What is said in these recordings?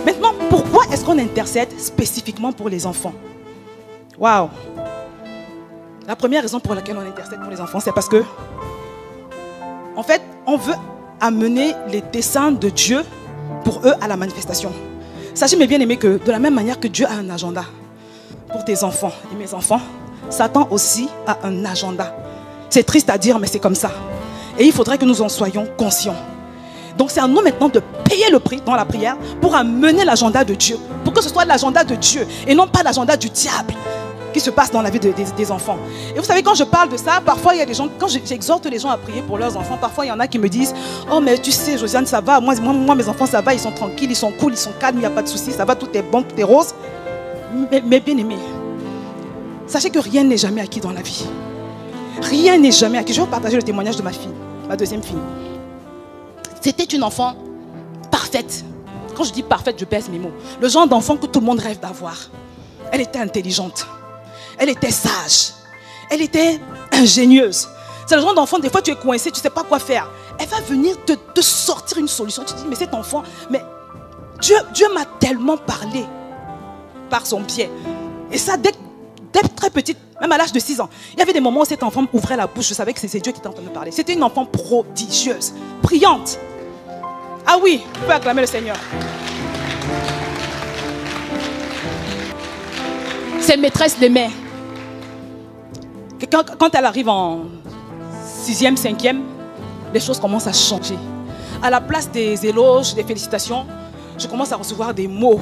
Maintenant, pourquoi est-ce qu'on intercède spécifiquement pour les enfants? Waouh! La première raison pour laquelle on intercède pour les enfants, c'est parce que, en fait, on veut amener les desseins de Dieu pour eux à la manifestation. Sachez, mes bien-aimés, que de la même manière que Dieu a un agenda pour tes enfants et mes enfants, Satan aussi a un agenda. C'est triste à dire, mais c'est comme ça. Et il faudrait que nous en soyons conscients. Donc c'est à nous maintenant de payer le prix dans la prière pour amener l'agenda de Dieu. Pour que ce soit l'agenda de Dieu et non pas l'agenda du diable qui se passe dans la vie des enfants. Et vous savez, quand je parle de ça, parfois il y a des gens, quand j'exhorte les gens à prier pour leurs enfants, parfois il y en a qui me disent: oh mais tu sais Josiane, ça va, moi mes enfants ça va, ils sont tranquilles, ils sont cool, ils sont calmes, il n'y a pas de souci, ça va, tout est bon, tout est rose. Mais bien aimés, sachez que rien n'est jamais acquis dans la vie. Rien n'est jamais acquis. Je vais vous partager le témoignage de ma fille, ma deuxième fille. C'était une enfant parfaite. Quand je dis parfaite, je pèse mes mots. Le genre d'enfant que tout le monde rêve d'avoir. Elle était intelligente. Elle était sage. Elle était ingénieuse. C'est le genre d'enfant, des fois tu es coincé, tu ne sais pas quoi faire. Elle va venir te sortir une solution. Tu te dis, mais cet enfant, mais Dieu m'a tellement parlé par son biais. Et ça, dès très petite, même à l'âge de 6 ans, il y avait des moments où cette enfant ouvrait la bouche. Je savais que c'est Dieu qui était en train de me parler. C'était une enfant prodigieuse, brillante. Ah oui, vous pouvez acclamer le Seigneur. Ses maîtresses l'aimaient. Quand elle arrive en 6e, 5e, les choses commencent à changer. À la place des éloges, des félicitations, je commence à recevoir des mots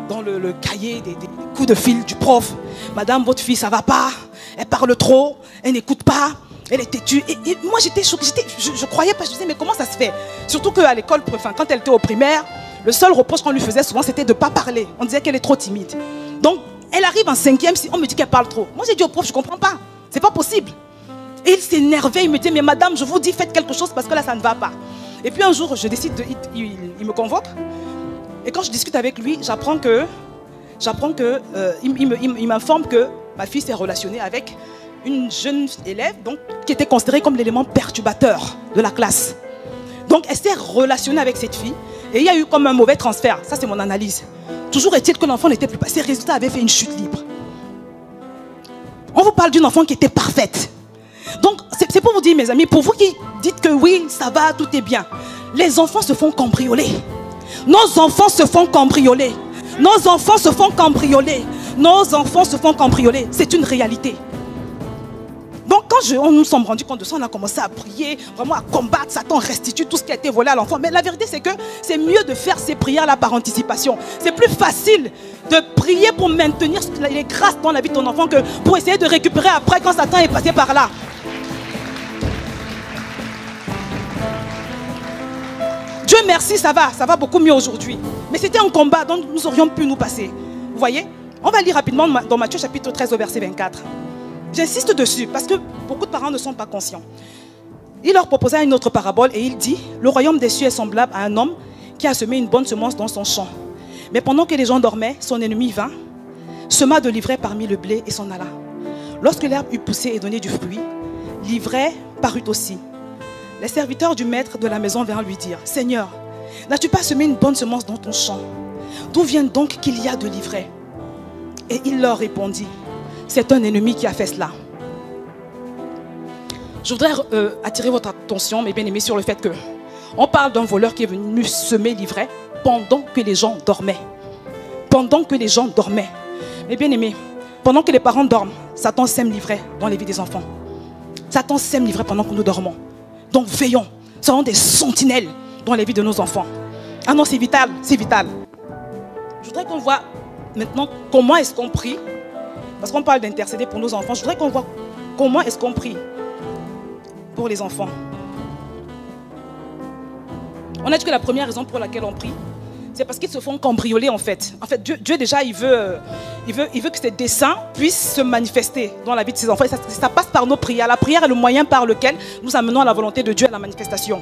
dans le cahier, des coups de fil du prof. Madame, votre fille, ça va pas. Elle parle trop, elle n'écoute pas, elle est têtue. Et moi, j'étais choquée. Je croyais pas, je disais, mais comment ça se fait? Surtout qu'à l'école, quand elle était au primaire, le seul reproche qu'on lui faisait souvent, c'était de ne pas parler. On disait qu'elle est trop timide. Donc, elle arrive en 5e, on me dit qu'elle parle trop. Moi, j'ai dit au prof, je ne comprends pas. C'est pas possible. Et il s'énervait, il me disait, mais madame, je vous dis, faites quelque chose parce que là, ça ne va pas. Et puis un jour, je décide, il me convoque. Et quand je discute avec lui, j'apprends que il m'informe que ma fille s'est relationnée avec une jeune élève donc, qui était considérée comme l'élément perturbateur de la classe. Donc, elle s'est relationnée avec cette fille et il y a eu comme un mauvais transfert. Ça, c'est mon analyse. Toujours est-il que l'enfant n'était plus... Ses résultats avaient fait une chute libre. On vous parle d'une enfant qui était parfaite. Donc, c'est pour vous dire, mes amis, pour vous qui dites que oui, ça va, tout est bien. Les enfants se font cambrioler. Nos enfants se font cambrioler. Nos enfants se font cambrioler. Nos enfants se font cambrioler. C'est une réalité. Donc quand nous nous sommes rendus compte de ça, on a commencé à prier, vraiment à combattre. Satan restitue tout ce qui a été volé à l'enfant. Mais la vérité, c'est que c'est mieux de faire ces prières-là par anticipation. C'est plus facile de prier pour maintenir les grâces dans la vie de ton enfant que pour essayer de récupérer après quand Satan est passé par là. Dieu merci, ça va beaucoup mieux aujourd'hui. Mais c'était un combat dont nous aurions pu nous passer. Vous voyez? On va lire rapidement dans Matthieu chapitre 13 au verset 24. J'insiste dessus parce que beaucoup de parents ne sont pas conscients. Il leur proposa une autre parabole et il dit: le royaume des cieux est semblable à un homme qui a semé une bonne semence dans son champ. Mais pendant que les gens dormaient, son ennemi vint, sema de l'ivraie parmi le blé et s'en alla. Lorsque l'herbe eut poussé et donné du fruit, l'ivraie parut aussi. Les serviteurs du maître de la maison vinrent lui dire: Seigneur, n'as-tu pas semé une bonne semence dans ton champ? D'où vient donc qu'il y a de l'ivraie? Et il leur répondit: c'est un ennemi qui a fait cela. Je voudrais attirer votre attention, mes bien-aimés, sur le fait que on parle d'un voleur qui est venu semer l'ivraie pendant que les gens dormaient. Pendant que les gens dormaient. Mes bien-aimés, pendant que les parents dorment, Satan sème l'ivraie dans les vies des enfants. Satan sème l'ivraie pendant que nous dormons. Donc veillons, soyons des sentinelles dans les vies de nos enfants. Ah non, c'est vital, c'est vital. Je voudrais qu'on voit maintenant comment est-ce qu'on prie. Parce qu'on parle d'intercéder pour nos enfants. Je voudrais qu'on voit comment est-ce qu'on prie pour les enfants. On a dit que la première raison pour laquelle on prie, c'est parce qu'ils se font cambrioler en fait. En fait, Dieu déjà, il veut que ses desseins puissent se manifester dans la vie de ses enfants. Et ça passe par nos prières. La prière est le moyen par lequel nous amenons à la volonté de Dieu à la manifestation.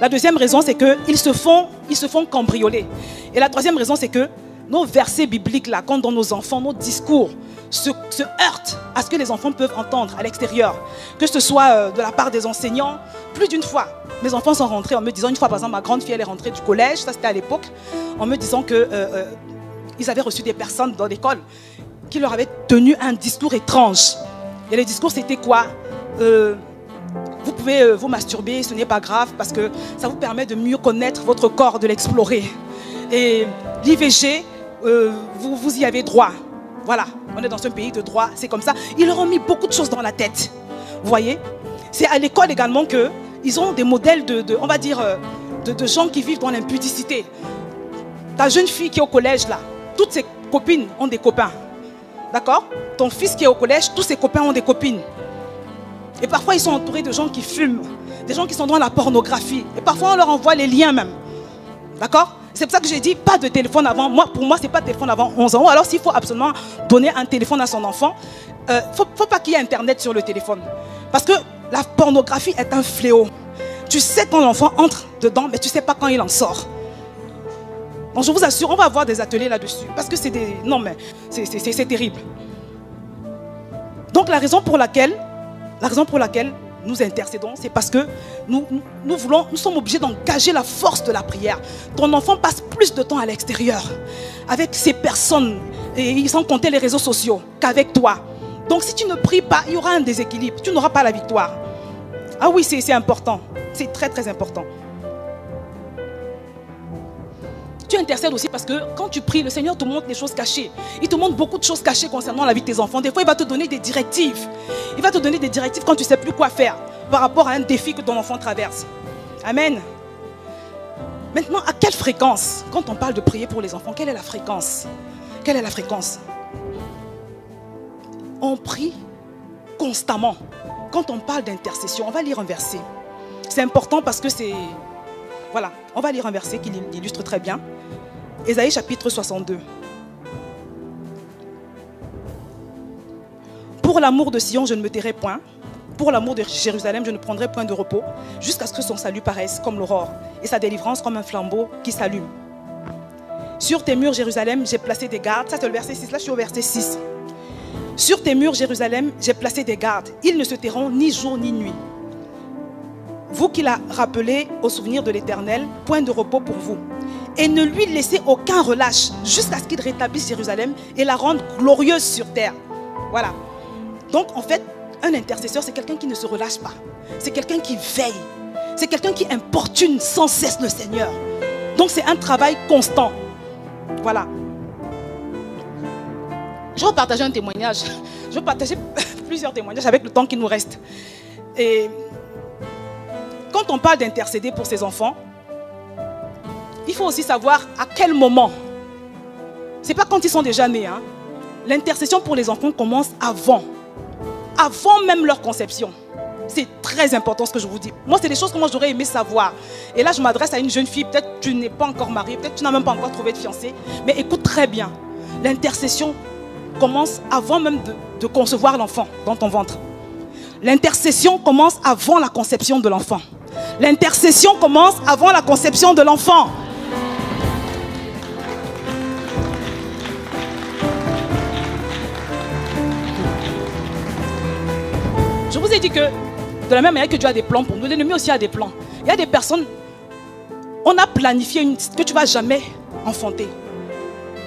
La deuxième raison, c'est qu'ils se font cambrioler. Et la troisième raison, c'est que nos versets bibliques là, quand dans nos enfants, nos discours se heurtent à ce que les enfants peuvent entendre à l'extérieur, que ce soit de la part des enseignants. Plus d'une fois, mes enfants sont rentrés en me disant, une fois par exemple, ma grande fille elle est rentrée du collège, ça c'était à l'époque, en me disant que ils avaient reçu des personnes dans l'école qui leur avaient tenu un discours étrange. Et le discours c'était quoi? Vous pouvez vous masturber, ce n'est pas grave parce que ça vous permet de mieux connaître votre corps, de l'explorer. Et l'IVG, vous y avez droit. Voilà, on est dans un pays de droit, c'est comme ça. Ils leur ont mis beaucoup de choses dans la tête. Vous voyez? C'est à l'école également qu'ils ont des modèles on va dire, de gens qui vivent dans l'impudicité. Ta jeune fille qui est au collège là, toutes ses copines ont des copains. D'accord? Ton fils qui est au collège, tous ses copains ont des copines. Et parfois ils sont entourés de gens qui fument, des gens qui sont dans la pornographie. Et parfois on leur envoie les liens même. D'accord? C'est pour ça que j'ai dit pas de téléphone avant. Pour moi, c'est pas de téléphone avant 11 ans. Alors s'il faut absolument donner un téléphone à son enfant, faut pas qu'il y ait Internet sur le téléphone. Parce que la pornographie est un fléau. Tu sais quand l'enfant entre dedans, mais tu sais pas quand il en sort. Donc je vous assure, on va avoir des ateliers là-dessus. Parce que c'est des... Non mais, c'est terrible. Donc la raison pour laquelle nous intercédons, c'est parce que nous sommes obligés d'engager la force de la prière. Ton enfant passe plus de temps à l'extérieur, avec ces personnes, et sans compter les réseaux sociaux, qu'avec toi. Donc si tu ne pries pas, il y aura un déséquilibre, tu n'auras pas la victoire. Ah oui, c'est important, c'est très très important. Tu intercèdes aussi parce que quand tu pries, le Seigneur te montre des choses cachées. Il te montre beaucoup de choses cachées concernant la vie de tes enfants. Des fois, il va te donner des directives. Il va te donner des directives quand tu ne sais plus quoi faire par rapport à un défi que ton enfant traverse. Amen. Maintenant, à quelle fréquence, quand on parle de prier pour les enfants, quelle est la fréquence? Quelle est la fréquence? On prie constamment. Quand on parle d'intercession, on va lire un verset. C'est important parce que c'est... Voilà, on va lire un verset qui l'illustre très bien. Ésaïe chapitre 62. Pour l'amour de Sion, je ne me tairai point. Pour l'amour de Jérusalem, je ne prendrai point de repos, jusqu'à ce que son salut paraisse comme l'aurore et sa délivrance comme un flambeau qui s'allume. Sur tes murs, Jérusalem, j'ai placé des gardes. Ça, c'est le verset 6. Là, je suis au verset 6. Sur tes murs, Jérusalem, j'ai placé des gardes. Ils ne se tairont ni jour ni nuit. Vous qui la rappelez au souvenir de l'Éternel, point de repos pour vous. Et ne lui laissez aucun relâche jusqu'à ce qu'il rétablisse Jérusalem et la rende glorieuse sur terre. Voilà. Donc en fait, un intercesseur, c'est quelqu'un qui ne se relâche pas. C'est quelqu'un qui veille. C'est quelqu'un qui importune sans cesse le Seigneur. Donc c'est un travail constant. Voilà. Je vais partager un témoignage. Je vais partager plusieurs témoignages avec le temps qui nous reste. Et quand on parle d'intercéder pour ses enfants, il faut aussi savoir à quel moment. Ce n'est pas quand ils sont déjà nés. Hein. L'intercession pour les enfants commence avant. Avant même leur conception. C'est très important ce que je vous dis. Moi, c'est des choses que moi j'aurais aimé savoir. Et là, je m'adresse à une jeune fille. Peut-être que tu n'es pas encore mariée. Peut-être que tu n'as même pas encore trouvé de fiancé. Mais écoute très bien. L'intercession commence avant même de concevoir l'enfant dans ton ventre. L'intercession commence avant la conception de l'enfant. L'intercession commence avant la conception de l'enfant. Je vous ai dit que de la même manière que Dieu a des plans pour nous, l'ennemi aussi a des plans. Il y a des personnes, on a planifié que tu ne vas jamais enfanter.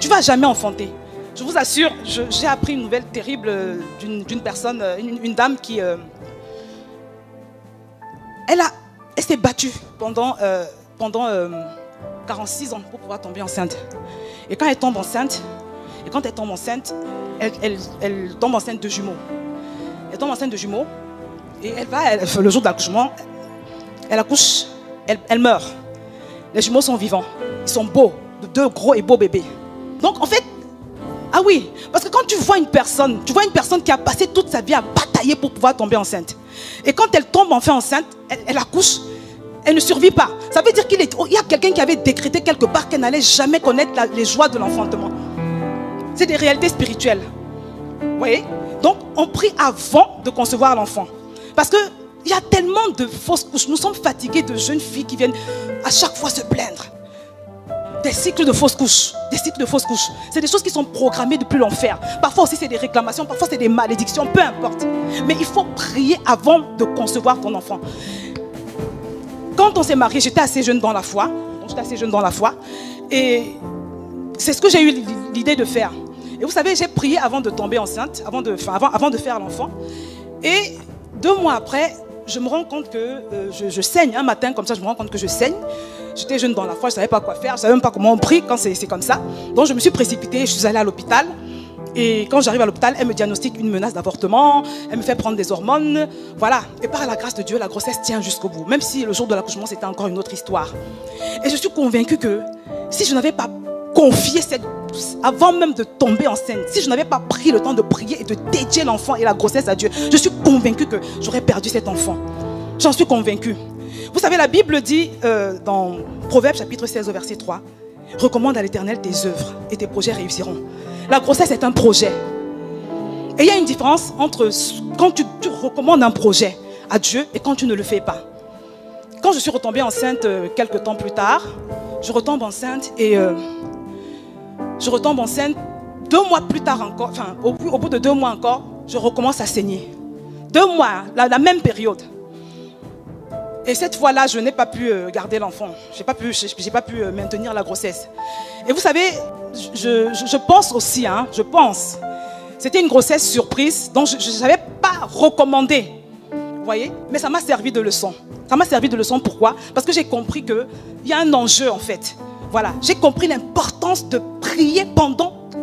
Tu ne vas jamais enfanter. Je vous assure, j'ai appris une nouvelle terrible d'une personne, une dame qui... Elle s'est battue pendant 46 ans pour pouvoir tomber enceinte. Et quand elle tombe enceinte, elle tombe enceinte de jumeaux. Elle tombe enceinte de jumeaux et le jour de l'accouchement, elle accouche, elle meurt. Les jumeaux sont vivants, ils sont beaux, deux gros et beaux bébés. Donc en fait, ah oui, parce que quand tu vois une personne qui a passé toute sa vie à batailler pour pouvoir tomber enceinte. Et quand elle tombe enfin enceinte, elle accouche, elle ne survit pas. Ça veut dire qu'il y a quelqu'un qui avait décrété quelque part qu'elle n'allait jamais connaître les joies de l'enfantement. C'est des réalités spirituelles. Vous voyez? Donc on prie avant de concevoir l'enfant. Parce qu'il y a tellement de fausses couches. Nous sommes fatigués de jeunes filles qui viennent à chaque fois se plaindre. des cycles de fausses couches. Des cycles de fausses couches. C'est des choses qui sont programmées depuis l'enfer. Parfois aussi c'est des réclamations, parfois c'est des malédictions, peu importe. Mais il faut prier avant de concevoir ton enfant. Quand on s'est marié, j'étais assez jeune dans la foi. J'étais assez jeune dans la foi. Et c'est ce que j'ai eu l'idée de faire. Et vous savez, j'ai prié avant de tomber enceinte, avant de faire l'enfant. Et 2 mois après, je me rends compte que je saigne. Un matin, comme ça, je me rends compte que je saigne. J'étais jeune dans la foi, je ne savais pas quoi faire. Je ne savais même pas comment on prie quand c'est comme ça. Donc, je me suis précipitée, je suis allée à l'hôpital. Et quand j'arrive à l'hôpital, elle me diagnostique une menace d'avortement. Elle me fait prendre des hormones. Voilà. Et par la grâce de Dieu, la grossesse tient jusqu'au bout. Même si le jour de l'accouchement, c'était encore une autre histoire. Et je suis convaincue que si je n'avais pas confié avant même de tomber enceinte, si je n'avais pas pris le temps de prier et de dédier l'enfant et la grossesse à Dieu, je suis convaincue que j'aurais perdu cet enfant. J'en suis convaincue. Vous savez, la Bible dit dans Proverbes chapitre 16 au verset 3, « Recommande à l'Éternel tes œuvres et tes projets réussiront. » La grossesse est un projet. Et il y a une différence entre quand tu recommandes un projet à Dieu et quand tu ne le fais pas. Quand je suis retombée enceinte quelques temps plus tard, je retombe enceinte et je retombe enceinte 2 mois plus tard encore, enfin au bout de 2 mois encore, je recommence à saigner. 2 mois, la même période. Et cette fois-là, je n'ai pas pu garder l'enfant. Je n'ai pas pu maintenir la grossesse. Et vous savez, je pense aussi, je pense, c'était une grossesse surprise, donc je n'avais pas recommandé. Vous voyez? Mais ça m'a servi de leçon. Ça m'a servi de leçon, pourquoi? Parce que j'ai compris qu'il y a un enjeu en fait. Voilà, j'ai compris l'importance de prier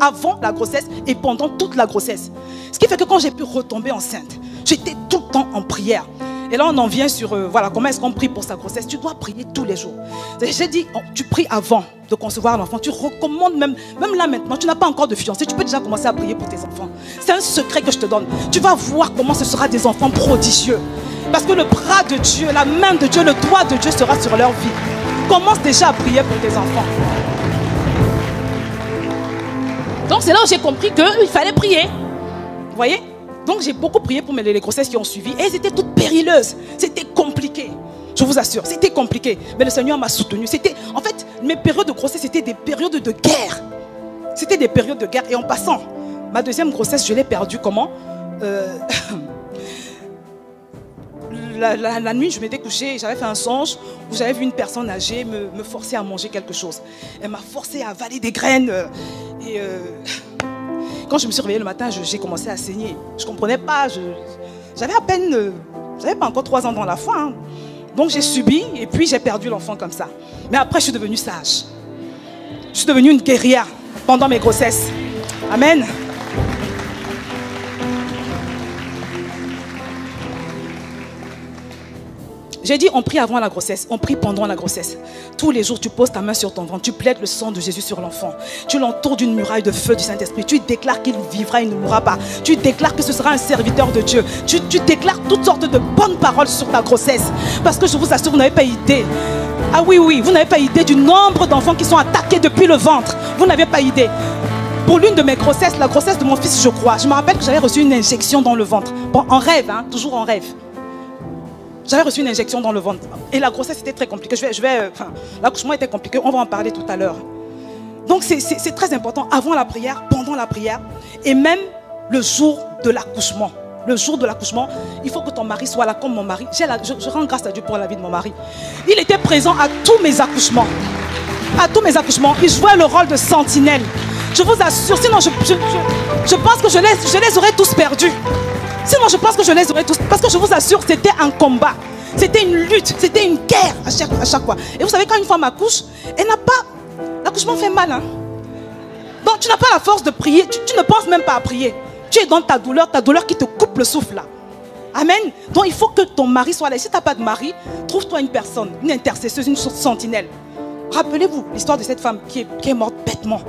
avant la grossesse et pendant toute la grossesse. Ce qui fait que quand j'ai pu retomber enceinte, j'étais tout le temps en prière. Et là, on en vient sur, voilà, comment est-ce qu'on prie pour sa grossesse. Tu dois prier tous les jours. J'ai dit, tu pries avant de concevoir l'enfant. Tu recommandes même là maintenant, tu n'as pas encore de fiancé. Tu peux déjà commencer à prier pour tes enfants. C'est un secret que je te donne. Tu vas voir comment ce sera des enfants prodigieux. Parce que le bras de Dieu, la main de Dieu, le doigt de Dieu sera sur leur vie. Commence déjà à prier pour tes enfants. Donc c'est là où j'ai compris qu'il fallait prier. Vous voyez? Donc j'ai beaucoup prié pour les grossesses qui ont suivi. Et elles étaient toutes périlleuses. C'était compliqué. Je vous assure, c'était compliqué. Mais le Seigneur m'a soutenu. En fait, mes périodes de grossesse, c'était des périodes de guerre. C'était des périodes de guerre. Et en passant, ma 2e grossesse, je l'ai perdue comment? La nuit, je m'étais couchée, j'avais fait un songe où j'avais vu une personne âgée me forcer à manger quelque chose. Elle m'a forcé à avaler des graines. Quand je me suis réveillée le matin, j'ai commencé à saigner. Je ne comprenais pas. J'avais pas encore 3 ans dans la foi. Donc j'ai subi et puis j'ai perdu l'enfant comme ça. Mais après, je suis devenue sage. Je suis devenue une guerrière pendant mes grossesses. Amen. J'ai dit, on prie avant la grossesse, on prie pendant la grossesse. Tous les jours, tu poses ta main sur ton ventre, tu plaides le sang de Jésus sur l'enfant. Tu l'entoures d'une muraille de feu du Saint-Esprit. Tu déclares qu'il vivra, il ne mourra pas. Tu déclares que ce sera un serviteur de Dieu. Tu déclares toutes sortes de bonnes paroles sur ta grossesse. Parce que je vous assure, vous n'avez pas idée. Ah oui, vous n'avez pas idée du nombre d'enfants qui sont attaqués depuis le ventre. Vous n'avez pas idée. Pour l'une de mes grossesses, la grossesse de mon fils, je crois, je me rappelle que j'avais reçu une injection dans le ventre. Bon, en rêve, toujours en rêve. J'avais reçu une injection dans le ventre. Et la grossesse était très compliquée. L'accouchement était compliqué. On va en parler tout à l'heure. Donc c'est très important. Avant la prière, pendant la prière. Et même le jour de l'accouchement. Le jour de l'accouchement, il faut que ton mari soit là comme mon mari. Je rends grâce à Dieu pour la vie de mon mari. Il était présent à tous mes accouchements. À tous mes accouchements. Il jouait le rôle de sentinelle. Je vous assure. Sinon, je pense que je les aurais tous perdus. Sinon, je pense que je les aurais tous. Parce que je vous assure, c'était un combat. C'était une lutte. C'était une guerre à chaque fois. Et vous savez, quand une femme accouche, elle n'a pas... L'accouchement fait mal. Donc, tu n'as pas la force de prier. Tu ne penses même pas à prier. Tu es dans ta douleur qui te coupe le souffle là. Amen. Donc, il faut que ton mari soit là. Et si tu n'as pas de mari, trouve-toi une personne, une intercesseuse, une sentinelle. Rappelez-vous l'histoire de cette femme qui est morte bêtement.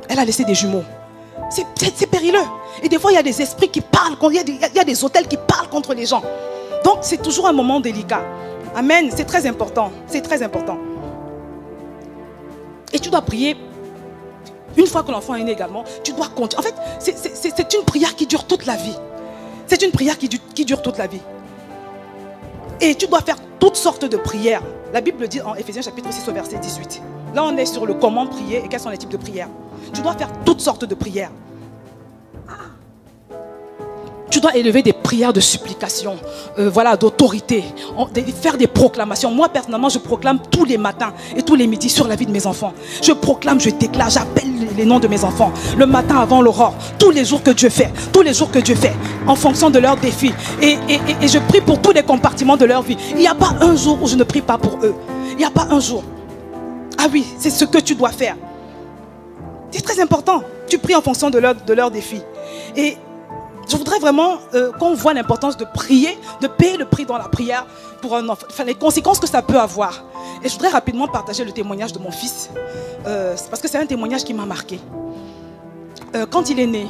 Elle a laissé des jumeaux. C'est périlleux. Et des fois, il y a des esprits qui parlent, il y a des hôtels qui parlent contre les gens. Donc, c'est toujours un moment délicat. Amen. C'est très important. C'est très important. Et tu dois prier. Une fois que l'enfant est né également, tu dois continuer. En fait, c'est une prière qui dure toute la vie. C'est une prière qui dure toute la vie. Et tu dois faire toutes sortes de prières. La Bible dit en Éphésiens chapitre 6 au verset 18. Là, on est sur le comment prier et quels sont les types de prières. Tu dois faire toutes sortes de prières. Tu dois élever des prières de supplication, voilà, d'autorité, faire des proclamations. Moi, personnellement, je proclame tous les matins et tous les midis sur la vie de mes enfants. Je proclame, je déclare, j'appelle les noms de mes enfants. Le matin avant l'aurore, tous les jours que Dieu fait, en fonction de leurs défis. Et je prie pour tous les compartiments de leur vie. Il n'y a pas un jour où je ne prie pas pour eux. Il n'y a pas un jour. Ah oui, c'est ce que tu dois faire. C'est très important. Tu pries en fonction de leurs défis. Et je voudrais vraiment qu'on voit l'importance de prier, de payer le prix dans la prière pour un enfant, enfin, les conséquences que ça peut avoir. Et je voudrais rapidement partager le témoignage de mon fils, parce que c'est un témoignage qui m'a marqué. Quand il est né,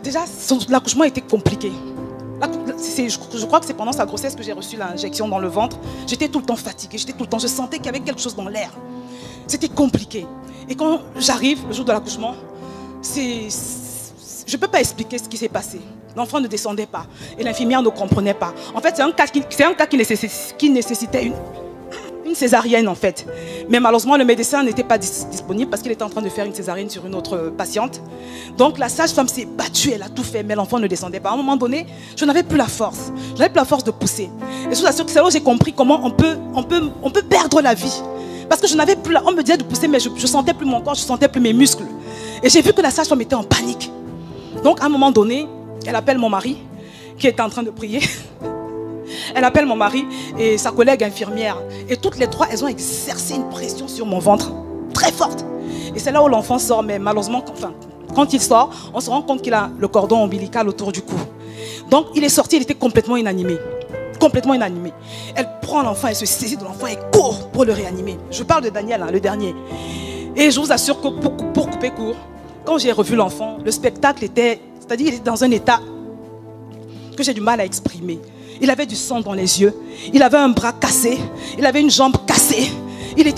déjà l'accouchement était compliqué. Je crois que c'est pendant sa grossesse que j'ai reçu l'injection dans le ventre. J'étais tout le temps fatiguée, je sentais qu'il y avait quelque chose dans l'air. C'était compliqué. Et quand j'arrive, le jour de l'accouchement, je ne peux pas expliquer ce qui s'est passé. L'enfant ne descendait pas et l'infirmière ne comprenait pas. En fait, c'est un cas qui nécessitait une césarienne en fait. Mais malheureusement, le médecin n'était pas disponible parce qu'il était en train de faire une césarienne sur une autre patiente. Donc la sage-femme s'est battue, elle a tout fait, mais l'enfant ne descendait pas. À un moment donné, je n'avais plus la force. Je n'avais plus la force de pousser. Et je vous assure que c'est là où j'ai compris comment on peut perdre la vie. Parce que je n'avais plus on me disait de pousser, mais je ne sentais plus mon corps, je ne sentais plus mes muscles. Et j'ai vu que la sage-femme était en panique. Donc, à un moment donné, elle appelle mon mari, qui était en train de prier. Elle appelle mon mari et sa collègue infirmière. Et toutes les trois, elles ont exercé une pression sur mon ventre, très forte. Et c'est là où l'enfant sort, mais malheureusement, quand il sort, on se rend compte qu'il a le cordon ombilical autour du cou. Donc, il est sorti, il était complètement inanimé. Complètement inanimé. Elle prend l'enfant, elle se saisit de l'enfant et court pour le réanimer. Je parle de Daniel, hein, le dernier. Et je vous assure que pour couper court, quand j'ai revu l'enfant, le spectacle était, c'est-à-dire il était dans un état que j'ai du mal à exprimer. Il avait du sang dans les yeux, il avait un bras cassé, il avait une jambe cassée.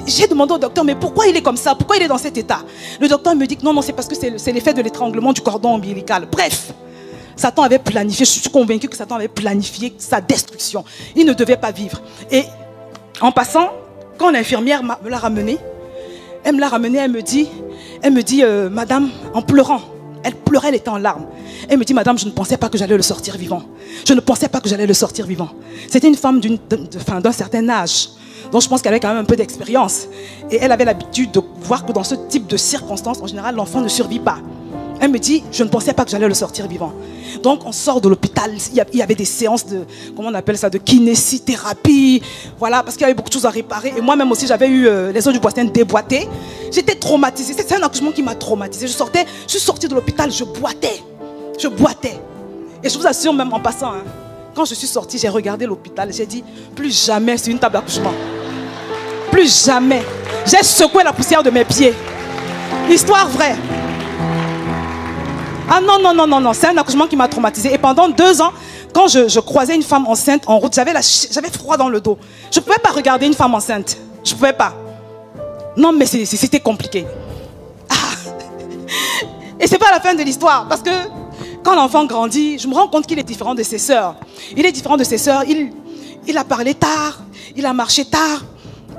J'ai demandé au docteur, mais pourquoi il est comme ça? Pourquoi il est dans cet état? Le docteur me dit que non, c'est parce que c'est l'effet de l'étranglement du cordon ombilical. Bref, Satan avait planifié, je suis convaincu que Satan avait planifié sa destruction. Il ne devait pas vivre. Et en passant, quand l'infirmière me l'a ramené, elle me dit, madame, en pleurant, elle pleurait, elle était en larmes. Elle me dit, madame, je ne pensais pas que j'allais le sortir vivant. Je ne pensais pas que j'allais le sortir vivant. C'était une femme d'un certain âge. Donc je pense qu'elle avait quand même un peu d'expérience. Et elle avait l'habitude de voir que dans ce type de circonstances, en général, l'enfant ne survit pas. Elle me dit, je ne pensais pas que j'allais le sortir vivant. Donc on sort de l'hôpital, il y avait des séances de, comment on appelle ça, de kinésithérapie. Voilà, parce qu'il y avait beaucoup de choses à réparer. Et moi-même aussi, j'avais eu les os du poitrine déboîtés. J'étais traumatisée. C'est un accouchement qui m'a traumatisée. Je suis sortie de l'hôpital, je boitais. Je boitais. Et je vous assure, même en passant, hein, quand je suis sortie, j'ai regardé l'hôpital. J'ai dit, plus jamais sur une table d'accouchement. Plus jamais. J'ai secoué la poussière de mes pieds. Histoire vraie. Ah non, c'est un accouchement qui m'a traumatisée. Et pendant 2 ans, quand je croisais une femme enceinte en route, j'avais froid dans le dos. Je ne pouvais pas regarder une femme enceinte. Je ne pouvais pas. Non, mais c'était compliqué. Ah. Et ce n'est pas la fin de l'histoire. Parce que quand l'enfant grandit, je me rends compte qu'il est différent de ses sœurs. Il est différent de ses sœurs. Il a parlé tard. Il a marché tard.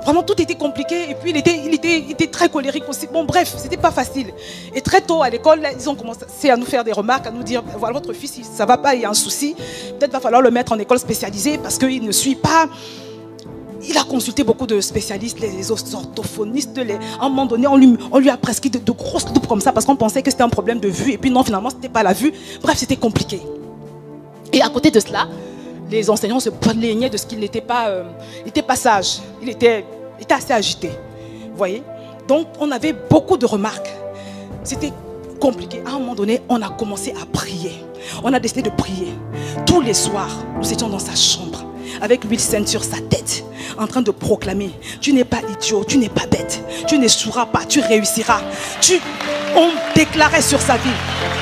Vraiment, tout était compliqué. Et puis, il était très colérique aussi. Bon, bref, c'était pas facile. Et très tôt, à l'école, ils ont commencé à nous faire des remarques, à nous dire, voilà, votre fils, ça va pas, il y a un souci. Peut-être va falloir le mettre en école spécialisée parce qu'il ne suit pas. Il a consulté beaucoup de spécialistes, les orthophonistes. À un moment donné, on lui a prescrit de grosses loupes comme ça parce qu'on pensait que c'était un problème de vue. Et puis non, finalement, c'était pas la vue. Bref, c'était compliqué. Et à côté de cela, les enseignants se plaignaient de ce qu'il n'était pas, sage. Il était assez agité. Vous voyez? Donc, on avait beaucoup de remarques. C'était compliqué. À un moment donné, on a commencé à prier. On a décidé de prier. Tous les soirs, nous étions dans sa chambre, avec l'huile sainte sur sa tête, en train de proclamer, tu n'es pas idiot, tu n'es pas bête, tu n'échoueras pas, tu réussiras. On déclarait sur sa vie,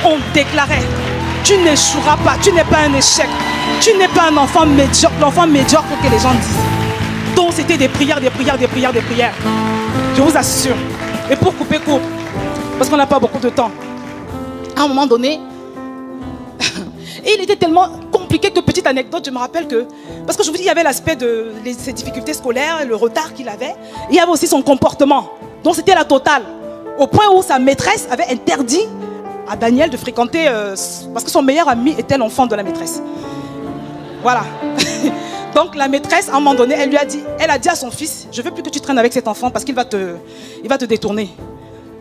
on déclarait, tu n'échoueras pas, tu n'es pas un échec, tu n'es pas un enfant médiocre, l'enfant médiocre que les gens disent. Donc c'était des prières. Je vous assure. Et pour couper court, parce qu'on n'a pas beaucoup de temps, à un moment donné, et il était tellement compliqué que petite anecdote, je me rappelle que... Parce que je vous dis, il y avait l'aspect de ses difficultés scolaires, le retard qu'il avait. Il y avait aussi son comportement. Donc c'était la totale. Au point où sa maîtresse avait interdit à Daniel de fréquenter... parce que son meilleur ami était l'enfant de la maîtresse. Voilà. Donc la maîtresse, à un moment donné, elle a dit à son fils, je ne veux plus que tu traînes avec cet enfant parce qu'il va te détourner.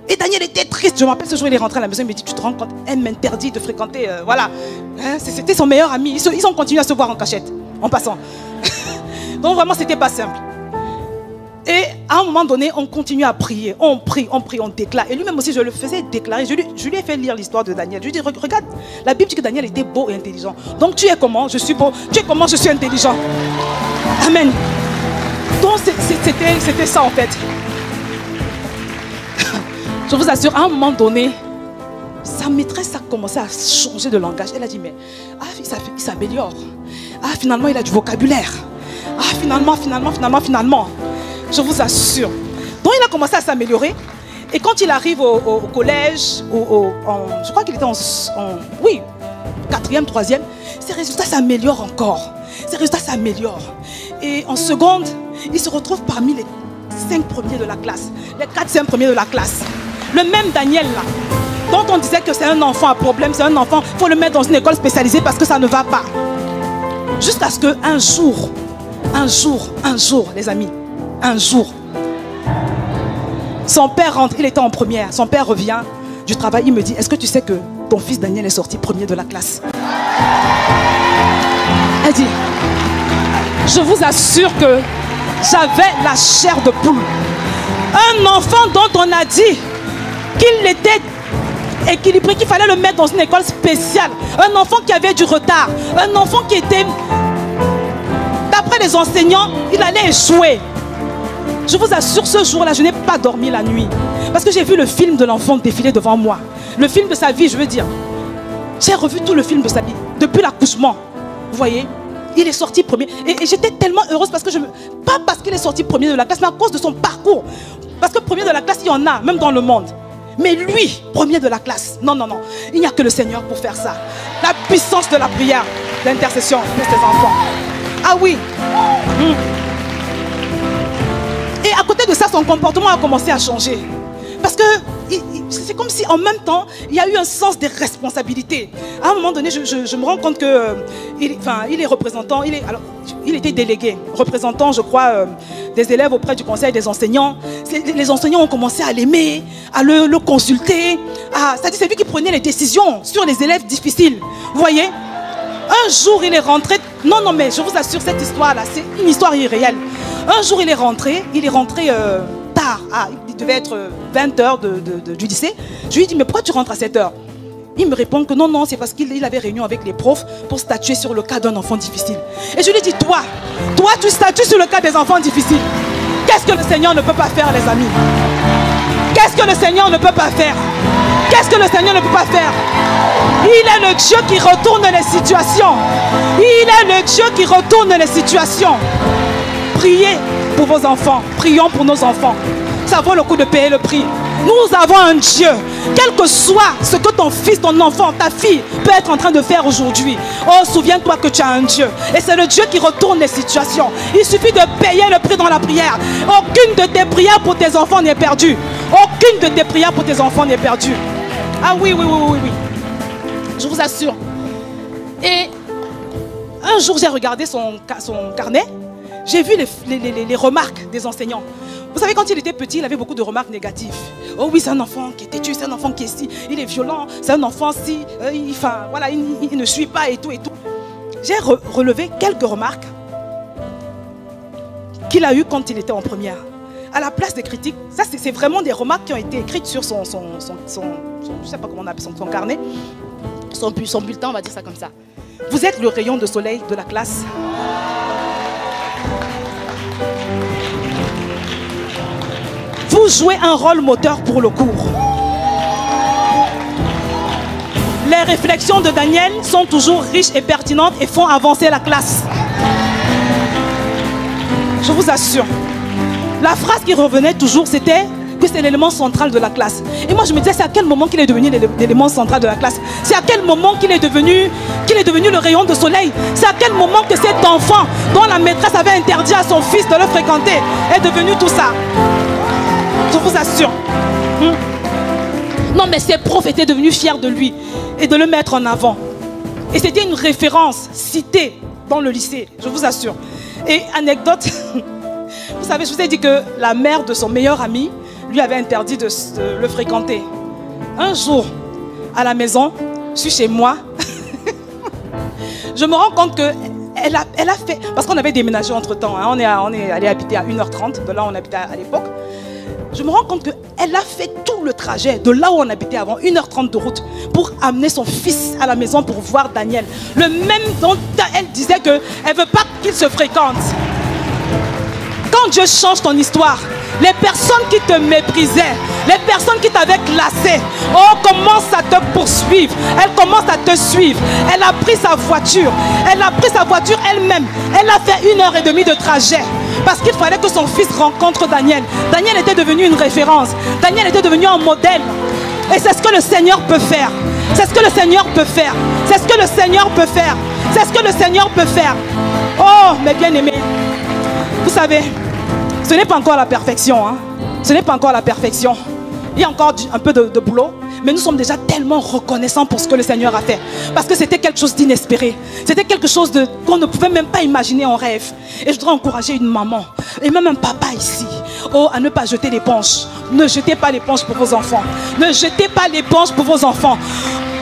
Et Daniel était triste. Je me rappelle ce jour, il est rentré à la maison, il me dit, tu te rends compte, elle m'interdit de fréquenter, voilà. Hein, c'était son meilleur ami. Ils ont continué à se voir en cachette, en passant. Donc vraiment, c'était pas simple. Et à un moment donné, on continue à prier. On prie, on déclare. Et lui-même aussi, je le faisais déclarer. Je lui ai fait lire l'histoire de Daniel. Je lui ai dit, regarde, la Bible dit que Daniel était beau et intelligent. Donc tu es comment? Je suis beau. Tu es comment? Je suis intelligent. Amen. Donc c'était ça en fait. Je vous assure, à un moment donné, sa maîtresse a commencé à changer de langage. Elle a dit, mais il s'améliore. Ah, finalement, il a du vocabulaire. Ah, finalement. Je vous assure. Donc, il a commencé à s'améliorer. Et quand il arrive au collège, je crois qu'il était en 4e, 3e, ses résultats s'améliorent encore. Ses résultats s'améliorent. Et en seconde, il se retrouve parmi les 5 premiers de la classe. Les 4-5 premiers de la classe. Le même Daniel là, dont on disait que c'est un enfant à problème, c'est un enfant, il faut le mettre dans une école spécialisée parce que ça ne va pas. Jusqu'à ce qu'un jour, les amis, un jour, son père rentre, il était en première, son père revient du travail, il me dit, est-ce que tu sais que ton fils Daniel est sorti premier de la classe? Elle dit, je vous assure que j'avais la chair de poule. Un enfant dont on a dit qu'il était équilibré, qu'il fallait le mettre dans une école spéciale. Un enfant qui avait du retard. Un enfant qui était... D'après les enseignants, il allait échouer. Je vous assure, ce jour-là, je n'ai pas dormi la nuit. Parce que j'ai vu le film de l'enfant défiler devant moi. Le film de sa vie, je veux dire. J'ai revu tout le film de sa vie. Depuis l'accouchement. Vous voyez? Il est sorti premier. Et j'étais tellement heureuse parce que pas parce qu'il est sorti premier de la classe, mais à cause de son parcours. Parce que premier de la classe, il y en a, même dans le monde. Mais lui, premier de la classe, non. Il n'y a que le Seigneur pour faire ça. La puissance de la prière, l'intercession de ses enfants. Ah oui. Et à côté de ça, son comportement a commencé à changer. Parce que c'est comme si en même temps, il y a eu un sens des responsabilités. À un moment donné, je me rends compte que il est représentant, il était délégué, représentant, je crois, des élèves auprès du conseil des enseignants. Les enseignants ont commencé à l'aimer, à le consulter. C'est-à-dire c'est lui qui prenait les décisions sur les élèves difficiles. Vous voyez? Un jour, il est rentré. Non, mais je vous assure, cette histoire-là, c'est une histoire irréelle. Un jour, il est rentré tard. Il devait être 20h du lycée. Je lui ai dit, mais pourquoi tu rentres à 7h? Il me répond que non, c'est parce qu'il avait réunion avec les profs pour statuer sur le cas d'un enfant difficile. Et je lui ai dit, toi, tu statues sur le cas des enfants difficiles. Qu'est-ce que le Seigneur ne peut pas faire, les amis? Qu'est-ce que le Seigneur ne peut pas faire? Qu'est-ce que le Seigneur ne peut pas faire? Il est le Dieu qui retourne les situations. Il est le Dieu qui retourne les situations. Priez pour vos enfants. Prions pour nos enfants. Ça vaut le coup de payer le prix. Nous avons un Dieu. Quel que soit ce que ton fils, ton enfant, ta fille peut être en train de faire aujourd'hui. Oh, souviens-toi que tu as un Dieu. Et c'est le Dieu qui retourne les situations. Il suffit de payer le prix dans la prière. Aucune de tes prières pour tes enfants n'est perdue. Aucune de tes prières pour tes enfants n'est perdue. Ah oui. Je vous assure. Et un jour, j'ai regardé son carnet. J'ai vu les remarques des enseignants. Vous savez, quand il était petit, il avait beaucoup de remarques négatives. Oh oui, c'est un enfant qui est têtu, c'est un enfant qui est si, il est violent, c'est un enfant si, il ne suit pas et tout. J'ai relevé quelques remarques qu'il a eues quand il était en première. À la place des critiques, ça c'est vraiment des remarques qui ont été écrites sur son je sais pas comment on appelle son carnet, son bulletin, on va dire ça comme ça. Vous êtes le rayon de soleil de la classe. Vous jouez un rôle moteur pour le cours. Les réflexions de Daniel sont toujours riches et pertinentes et font avancer la classe. Je vous assure. La phrase qui revenait toujours, c'était que que c'est l'élément central de la classe. Et moi je me disais, c'est à quel moment qu'il est devenu l'élément central de la classe? C'est à quel moment qu'il est devenu le rayon de soleil? C'est à quel moment que cet enfant dont la maîtresse avait interdit à son fils de le fréquenter est devenu tout ça? Je vous assure. Non, mais ses profs étaient devenus fiers de lui et de le mettre en avant. Et c'était une référence citée dans le lycée, je vous assure. Et anecdote, vous savez, je vous ai dit que la mère de son meilleur ami lui avait interdit de le fréquenter. Un jour, à la maison, je suis chez moi, je me rends compte qu'elle a fait, parce qu'on avait déménagé entre-temps, hein, on est allé habiter à 1h30, de là où on habitait à l'époque. Je me rends compte qu'elle a fait tout le trajet de là où on habitait avant, 1h30 de route, pour amener son fils à la maison pour voir Daniel. Le même dont elle disait qu'elle ne veut pas qu'il se fréquente. Quand Dieu change ton histoire, les personnes qui te méprisaient, les personnes qui t'avaient classé, oh, commencent à te poursuivre. Elle commence à te suivre. Elle a pris sa voiture. Elle a pris sa voiture elle-même. Elle a fait 1h30 de trajet. Parce qu'il fallait que son fils rencontre Daniel. Daniel était devenu une référence. Daniel était devenu un modèle. Et c'est ce que le Seigneur peut faire. C'est ce que le Seigneur peut faire. C'est ce que le Seigneur peut faire. C'est ce que le Seigneur peut faire. Oh, mes bien-aimés. Vous savez, ce n'est pas encore la perfection. Hein. Ce n'est pas encore la perfection. Il y a encore un peu de boulot. Mais nous sommes déjà tellement reconnaissants pour ce que le Seigneur a fait. Parce que c'était quelque chose d'inespéré. C'était quelque chose qu'on ne pouvait même pas imaginer en rêve. Et je voudrais encourager une maman et même un papa ici, oh, à ne pas jeter l'éponge. Ne jetez pas l'éponge pour vos enfants. Ne jetez pas l'éponge pour vos enfants.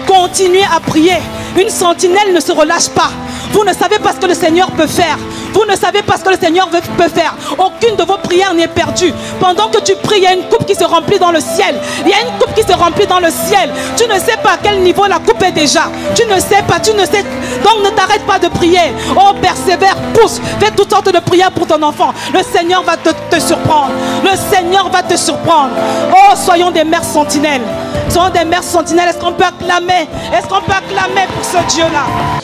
Continuez à prier. Une sentinelle ne se relâche pas. Vous ne savez pas ce que le Seigneur peut faire. Vous ne savez pas ce que le Seigneur peut faire. Aucune de vos prières n'est perdue. Pendant que tu pries, il y a une coupe qui se remplit dans le ciel. Il y a une coupe qui se remplit dans le ciel. Tu ne sais pas à quel niveau la coupe est déjà. Tu ne sais pas, tu ne sais. Donc ne t'arrête pas de prier. Oh, persévère, pousse. Fais toutes sortes de prières pour ton enfant. Le Seigneur va te surprendre. Le Seigneur va te surprendre. Oh, soyons des mères sentinelles. Soyons des mères sentinelles. Est-ce qu'on peut acclamer? Est-ce qu'on peut acclamer pour ce Dieu-là?